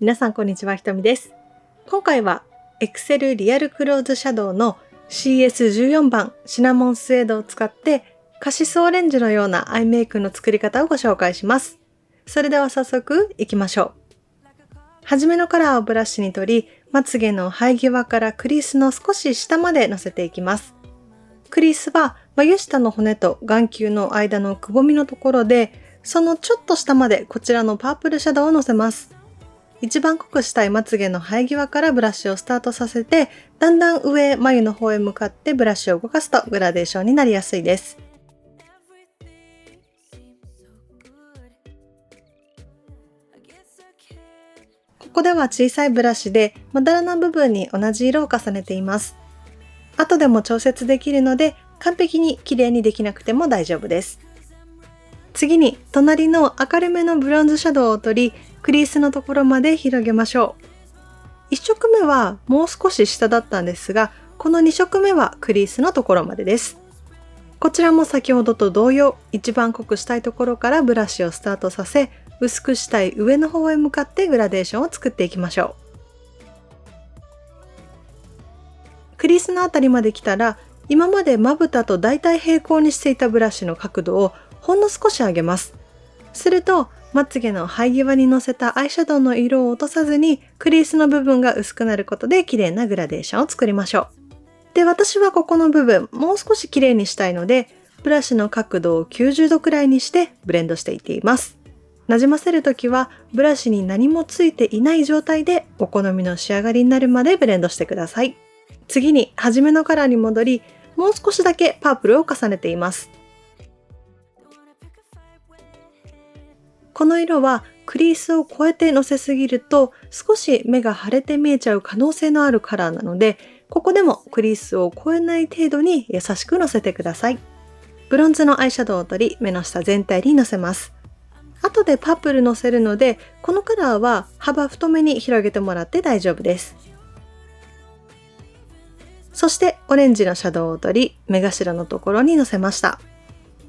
皆さんこんにちは、ひとみです。今回は Excel リアルクローズシャドウの CS14 番シナモンスエードを使ってカシスオレンジのようなアイメイクの作り方をご紹介します。それでは早速いきましょう。はじめのカラーをブラシに取り、まつげの生え際からクリースの少し下までのせていきます。クリースは眉下の骨と眼球の間のくぼみのところで、そのちょっと下までこちらのパープルシャドウをのせます。一番濃くしたいまつげの生え際からブラシをスタートさせて、だんだん上眉の方へ向かってブラシを動かすとグラデーションになりやすいです。ここでは小さいブラシでまだらな部分に同じ色を重ねています。後でも調節できるので完璧に綺麗にできなくても大丈夫です。次に隣の明るめのブロンズシャドウを取り、クリースのところまで広げましょう。1色目はもう少し下だったんですが、この2色目はクリースのところまでです。こちらも先ほどと同様、一番濃くしたいところからブラシをスタートさせ、薄くしたい上の方へ向かってグラデーションを作っていきましょう。クリースのあたりまで来たら、今までまぶたとだいたい平行にしていたブラシの角度をほんの少し上げます。すると、まつげの生え際にのせたアイシャドウの色を落とさずに、クリースの部分が薄くなることで綺麗なグラデーションを作りましょう。で、私はここの部分、もう少し綺麗にしたいので、ブラシの角度を90度くらいにしてブレンドしていっています。なじませるときは、ブラシに何もついていない状態でお好みの仕上がりになるまでブレンドしてください。次に、初めのカラーに戻り、もう少しだけパープルを重ねています。この色はクリースを越えてのせすぎると少し目が腫れて見えちゃう可能性のあるカラーなので、ここでもクリースを越えない程度に優しくのせてください。ブロンズのアイシャドウを取り、目の下全体にのせます。後でパープルのせるので、このカラーは幅太めに広げてもらって大丈夫です。そしてオレンジのシャドウを取り、目頭のところにのせました。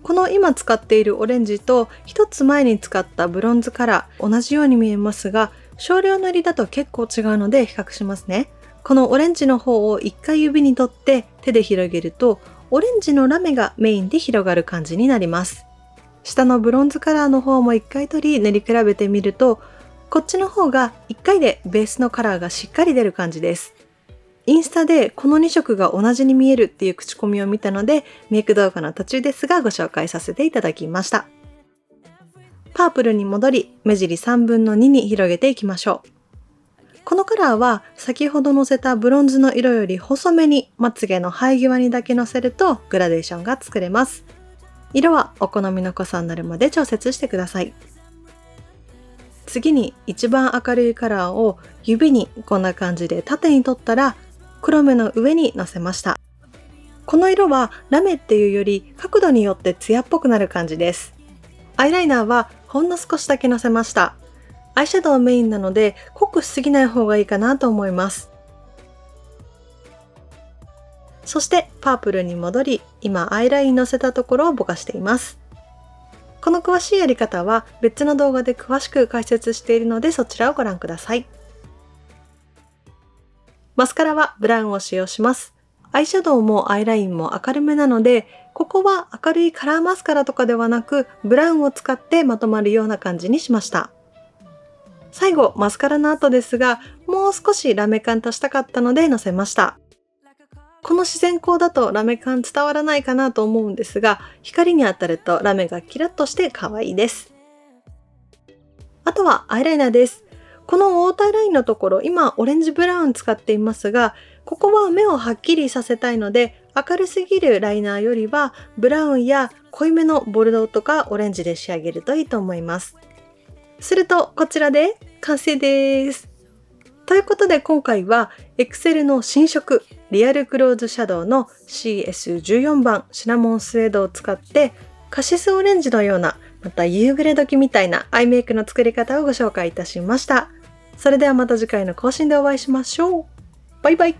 この今使っているオレンジと一つ前に使ったブロンズカラー同じように見えますが、少量塗りだと結構違うので比較しますね。このオレンジの方を一回指に取って手で広げると、オレンジのラメがメインで広がる感じになります。下のブロンズカラーの方も一回取り塗り比べてみると、こっちの方が一回でベースのカラーがしっかり出る感じです。インスタでこの2色が同じに見えるっていう口コミを見たので、メイク動画の途中ですがご紹介させていただきました。パープルに戻り、目尻3分の2に広げていきましょう。このカラーは先ほどのせたブロンズの色より細めにまつげの生え際にだけのせるとグラデーションが作れます。色はお好みの濃さになるまで調節してください。次に一番明るいカラーを指にこんな感じで縦に取ったら、黒目の上にのせました。この色はラメっていうより角度によって艶っぽくなる感じです。アイライナーはほんの少しだけのせました。アイシャドウメインなので濃くしすぎない方がいいかなと思います。そしてパープルに戻り、今アイラインにのせたところをぼかしています。この詳しいやり方は別の動画で詳しく解説しているので、そちらをご覧ください。マスカラはブラウンを使用します。アイシャドウもアイラインも明るめなので、ここは明るいカラーマスカラとかではなく、ブラウンを使ってまとまるような感じにしました。最後、マスカラの後ですが、もう少しラメ感足したかったのでのせました。この自然光だとラメ感伝わらないかなと思うんですが、光に当たるとラメがキラッとして可愛いです。あとはアイライナーです。このウォーターラインのところ、今オレンジブラウン使っていますが、ここは目をはっきりさせたいので、明るすぎるライナーよりはブラウンや濃いめのボルドーとかオレンジで仕上げるといいと思います。するとこちらで完成です。ということで今回は Excel の新色リアルクローズシャドウの CS14 番シナモンスエードを使ってカシスオレンジのような、また夕暮れ時みたいなアイメイクの作り方をご紹介いたしました。それではまた次回の更新でお会いしましょう。バイバイ。